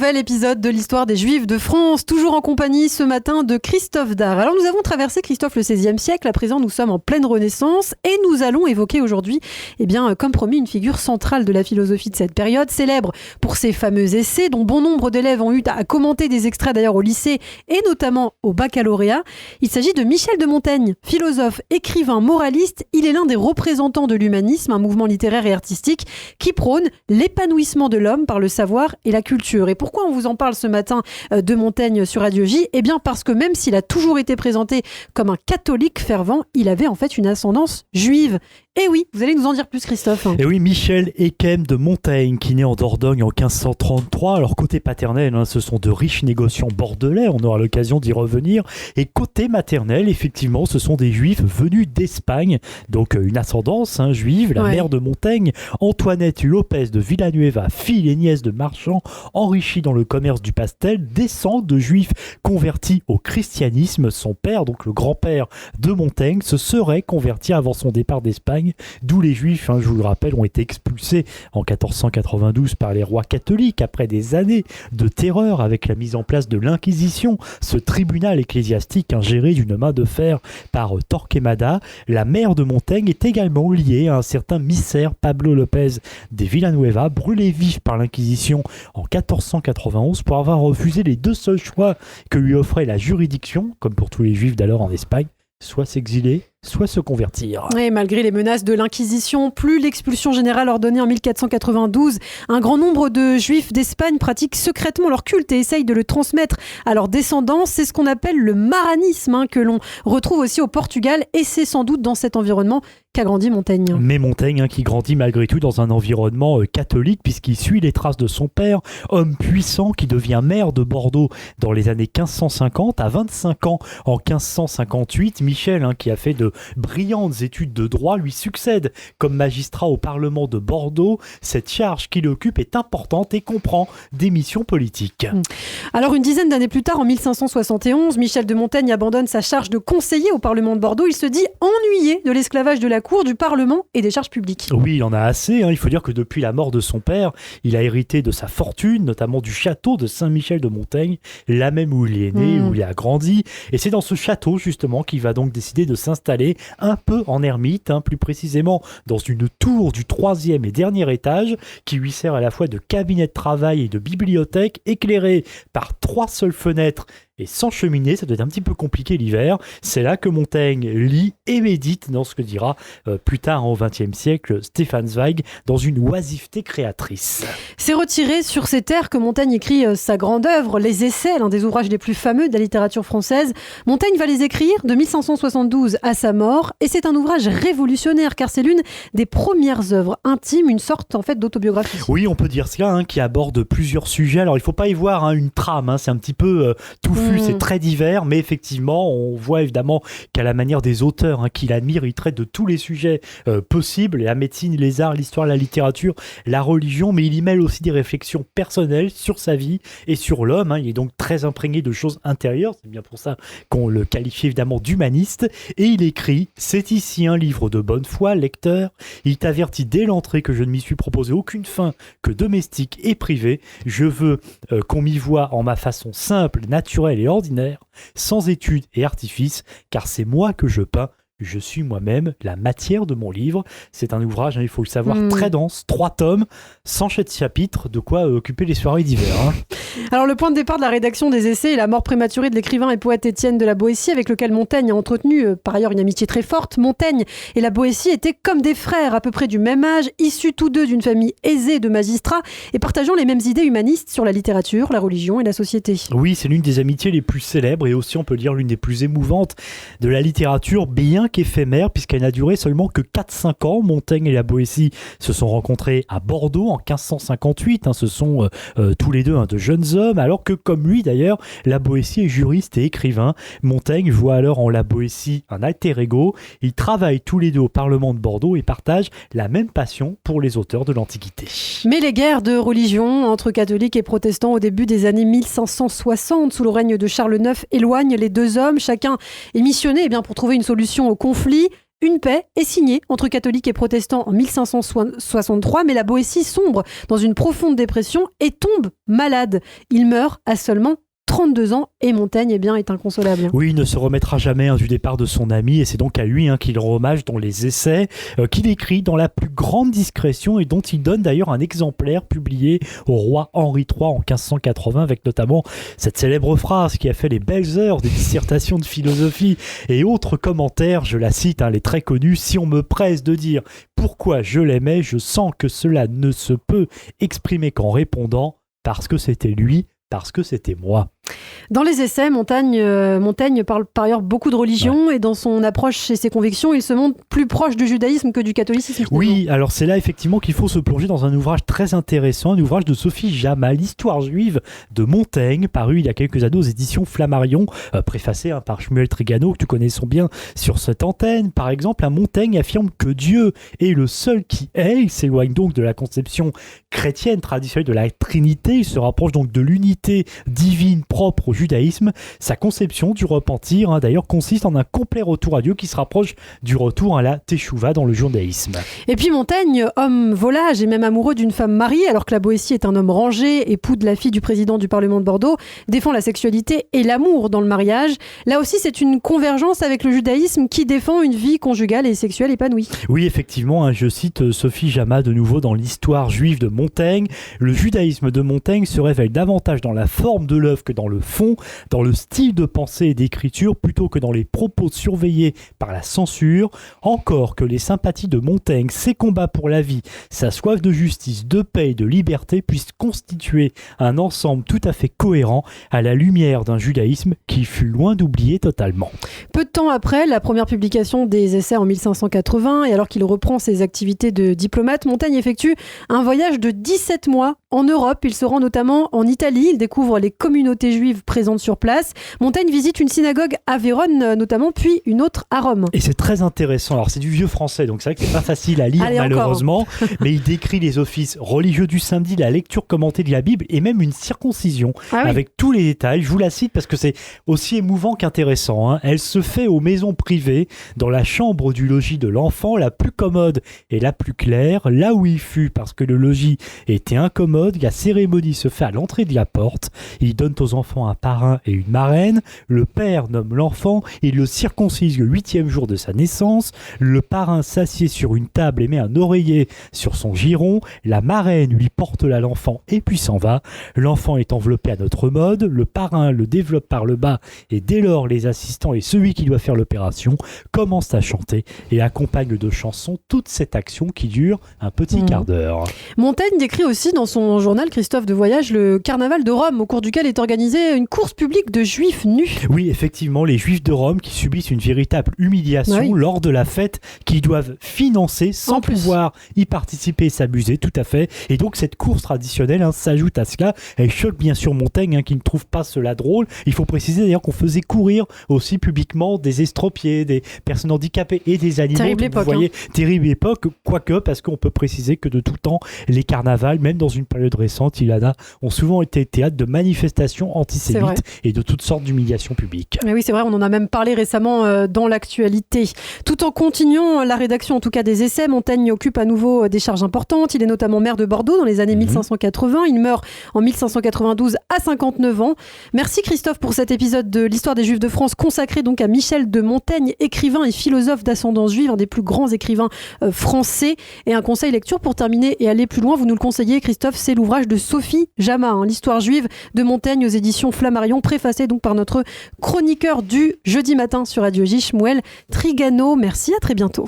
nouvel épisode de l'histoire des Juifs de France, toujours en compagnie ce matin de Christophe Dard. Alors nous avons traversé, Christophe, le XVIe siècle, à présent nous sommes en pleine Renaissance et nous allons évoquer aujourd'hui, comme promis, une figure centrale de la philosophie de cette période, célèbre pour ses fameux essais dont bon nombre d'élèves ont eu à commenter des extraits d'ailleurs au lycée et notamment au baccalauréat. Il s'agit de Michel de Montaigne, philosophe, écrivain, moraliste. Il est l'un des représentants de l'humanisme, un mouvement littéraire et artistique qui prône l'épanouissement de l'homme par le savoir et la culture. Et pourquoi on vous en parle ce matin de Montaigne sur Radio J ? Eh bien parce que même s'il a toujours été présenté comme un catholique fervent, il avait en fait une ascendance juive. Et oui, vous allez nous en dire plus, Christophe. Et oui, Michel Eyquem de Montaigne, qui naît en Dordogne en 1533. Alors côté paternel, ce sont de riches négociants bordelais, on aura l'occasion d'y revenir. Et côté maternel, effectivement, ce sont des juifs venus d'Espagne, donc une ascendance juive. La mère de Montaigne, Antoinette Lopez de Villanueva, fille et nièce de marchands enrichis dans le commerce du pastel, descend de juifs convertis au christianisme. Son père, donc le grand-père de Montaigne, se serait converti avant son départ d'Espagne, d'où les juifs, je vous le rappelle, ont été expulsés en 1492 par les rois catholiques après des années de terreur avec la mise en place de l'Inquisition, ce tribunal ecclésiastique géré d'une main de fer par Torquemada. La mère de Montaigne est également liée à un certain missaire Pablo Lopez de Villanueva, brûlé vif par l'Inquisition en 1491 pour avoir refusé les deux seuls choix que lui offrait la juridiction, comme pour tous les juifs d'alors en Espagne, soit s'exiler, soit se convertir. Et malgré les menaces de l'Inquisition, plus l'expulsion générale ordonnée en 1492, un grand nombre de juifs d'Espagne pratiquent secrètement leur culte et essayent de le transmettre à leurs descendants. C'est ce qu'on appelle le maranisme, que l'on retrouve aussi au Portugal, et c'est sans doute dans cet environnement qu'a grandi Montaigne. Mais Montaigne, qui grandit malgré tout dans un environnement catholique, puisqu'il suit les traces de son père, homme puissant qui devient maire de Bordeaux dans les années 1550. À 25 ans, en 1558, Michel, qui a fait de brillantes études de droit, lui succède comme magistrat au Parlement de Bordeaux. Cette charge qu'il occupe est importante et comprend des missions politiques. Alors une dizaine d'années plus tard, en 1571, Michel de Montaigne abandonne sa charge de conseiller au Parlement de Bordeaux. Il se dit ennuyé de l'esclavage de la cour, du Parlement et des charges publiques. Oui, il en a assez. Il faut dire que depuis la mort de son père, il a hérité de sa fortune, notamment du château de Saint-Michel de Montaigne, là même où il est né, où il a grandi. Et c'est dans ce château, justement, qu'il va donc décider de s'installer un peu en ermite, plus précisément dans une tour du 3e et dernier étage, qui lui sert à la fois de cabinet de travail et de bibliothèque, éclairée par 3 seules fenêtres et sans cheminée. Ça doit être un petit peu compliqué l'hiver. C'est là que Montaigne lit et médite dans ce que dira plus tard au XXe siècle Stefan Zweig, dans une oisiveté créatrice. C'est retiré sur ces terres que Montaigne écrit sa grande œuvre, Les Essais, l'un des ouvrages les plus fameux de la littérature française. Montaigne va les écrire de 1572 à sa mort, et c'est un ouvrage révolutionnaire car c'est l'une des premières œuvres intimes, une sorte en fait d'autobiographie. Oui, on peut dire cela, qui aborde plusieurs sujets. Alors il ne faut pas y voir une trame, c'est un petit peu touffu. C'est très divers, mais effectivement, on voit évidemment qu'à la manière des auteurs qu'il admire, il traite de tous les sujets possibles, la médecine, les arts, l'histoire, la littérature, la religion, mais il y mêle aussi des réflexions personnelles sur sa vie et sur l'homme. Il est donc très imprégné de choses intérieures, c'est bien pour ça qu'on le qualifie évidemment d'humaniste, et il écrit « C'est ici un livre de bonne foi, lecteur, il t'avertit dès l'entrée que je ne m'y suis proposé aucune fin que domestique et privée, je veux qu'on m'y voie en ma façon simple, naturelle et ordinaire, sans étude et artifice, car c'est moi que je peins, je suis moi-même la matière de mon livre ». C'est un ouvrage, il faut le savoir, très dense, 3 tomes, 100 chapitres, de quoi occuper les soirées d'hiver. Alors le point de départ de la rédaction des Essais est la mort prématurée de l'écrivain et poète Étienne de la Boétie, avec lequel Montaigne a entretenu par ailleurs une amitié très forte. Montaigne et la Boétie étaient comme des frères, à peu près du même âge, issus tous deux d'une famille aisée de magistrats et partageant les mêmes idées humanistes sur la littérature, la religion et la société. Oui, c'est l'une des amitiés les plus célèbres et aussi, on peut dire, l'une des plus émouvantes de la littérature, bien qu'éphémère, puisqu'elle n'a duré seulement que 4-5 ans. Montaigne et la Boétie se sont rencontrés à Bordeaux en 1558. Ce sont tous les deux de jeunes hommes, alors que, comme lui d'ailleurs, la Boétie est juriste et écrivain. Montaigne voit alors en la Boétie un alter ego. Ils travaillent tous les deux au Parlement de Bordeaux et partagent la même passion pour les auteurs de l'Antiquité. Mais les guerres de religion entre catholiques et protestants au début des années 1560, sous le règne de Charles IX, éloignent les deux hommes. Chacun est missionné pour trouver une solution au conflit. une paix est signée entre catholiques et protestants en 1563, mais la Boétie sombre dans une profonde dépression et tombe malade. Il meurt à seulement 32 ans et Montaigne est inconsolable. Oui, il ne se remettra jamais du départ de son ami et c'est donc à lui qu'il rend hommage dans les essais qu'il écrit dans la plus grande discrétion et dont il donne d'ailleurs un exemplaire publié au roi Henri III en 1580 avec notamment cette célèbre phrase qui a fait les belles heures des dissertations de philosophie et autres commentaires, je la cite, elle est très connue: si on me presse de dire pourquoi je l'aimais, je sens que cela ne se peut exprimer qu'en répondant parce que c'était lui, parce que c'était moi. Dans les essais, Montaigne parle par ailleurs beaucoup de religion et dans son approche et ses convictions, il se montre plus proche du judaïsme que du catholicisme. Oui, alors c'est là effectivement qu'il faut se plonger dans un ouvrage très intéressant, un ouvrage de Sophie Jama, l'histoire juive de Montaigne, paru il y a quelques années aux éditions Flammarion, préfacé par Shmuel Trigano, que tu connais bien sur cette antenne. Par exemple, Montaigne affirme que Dieu est le seul qui est, il s'éloigne donc de la conception chrétienne traditionnelle de la Trinité, il se rapproche donc de l'unité divine propre au judaïsme. Sa conception du repentir, d'ailleurs, consiste en un complet retour à Dieu qui se rapproche du retour à la teshuva dans le judaïsme. Et puis Montaigne, homme volage et même amoureux d'une femme mariée, alors que la Boétie est un homme rangé, époux de la fille du président du Parlement de Bordeaux, défend la sexualité et l'amour dans le mariage. Là aussi, c'est une convergence avec le judaïsme qui défend une vie conjugale et sexuelle épanouie. Oui, effectivement, je cite Sophie Jama de nouveau dans l'histoire juive de Montaigne. Le judaïsme de Montaigne se révèle davantage dans la forme de l'œuvre que dans le fond, dans le style de pensée et d'écriture, plutôt que dans les propos surveillés par la censure. Encore que les sympathies de Montaigne, ses combats pour la vie, sa soif de justice, de paix et de liberté puissent constituer un ensemble tout à fait cohérent à la lumière d'un judaïsme qui fut loin d'oublier totalement. Peu de temps après la première publication des essais en 1580, et alors qu'il reprend ses activités de diplomate, Montaigne effectue un voyage de 17 mois en Europe. Il se rend notamment en Italie, il découvre les communautés juives présentes sur place. Montaigne visite une synagogue à Vérone notamment, puis une autre à Rome. Et c'est très intéressant. Alors c'est du vieux français, donc c'est vrai que c'est pas facile à lire malheureusement, mais il décrit les offices religieux du samedi, la lecture commentée de la Bible et même une circoncision avec tous les détails. Je vous la cite parce que c'est aussi émouvant qu'intéressant. Elle se fait aux maisons privées, dans la chambre du logis de l'enfant, la plus commode et la plus claire, là où il fut parce que le logis était incommode. La cérémonie se fait à l'entrée de la porte. Ils donnent aux enfants un parrain et une marraine. Le père nomme l'enfant, il le circoncise le 8e jour de sa naissance. Le parrain s'assied sur une table et met un oreiller sur son giron. La marraine lui porte là l'enfant et puis s'en va. L'enfant est enveloppé à notre mode. Le parrain le développe par le bas et dès lors les assistants et celui qui doit faire l'opération commencent à chanter et accompagnent de chansons toute cette action qui dure un petit quart d'heure. Montaigne décrit aussi dans son journal Christophe de Voyage le carnaval de Rome, au cours duquel est organisée une course publique de juifs nus. Oui, effectivement, les juifs de Rome qui subissent une véritable humiliation lors de la fête qu'ils doivent financer sans pouvoir y participer et s'amuser, tout à fait. Et donc cette course traditionnelle s'ajoute à cela. Elle choque bien sûr Montaigne qui ne trouve pas cela drôle. Il faut préciser d'ailleurs qu'on faisait courir aussi publiquement des estropiés, des personnes handicapées et des animaux. Terrible époque. Vous voyez, terrible époque, quoique parce qu'on peut préciser que de tout temps, les carnavals, même dans une période récente, ont souvent été théâtre de manifestations antisémites et de toutes sortes d'humiliations publiques. Mais oui, c'est vrai, on en a même parlé récemment dans l'actualité. Tout en continuant la rédaction, en tout cas des essais, Montaigne occupe à nouveau des charges importantes. Il est notamment maire de Bordeaux dans les années 1580. Il meurt en 1592 à 59 ans. Merci Christophe pour cet épisode de l'histoire des Juifs de France consacré donc à Michel de Montaigne, écrivain et philosophe d'ascendance juive, un des plus grands écrivains français. Et un conseil lecture pour terminer et aller plus loin, vous nous le conseillez Christophe, c'est l'ouvrage de Sophie Jama, l'histoire juive de Montaigne aux éditions Flammarion, préfacé donc par notre chroniqueur du jeudi matin sur Radio J, Shmuel Trigano. Merci, à très bientôt.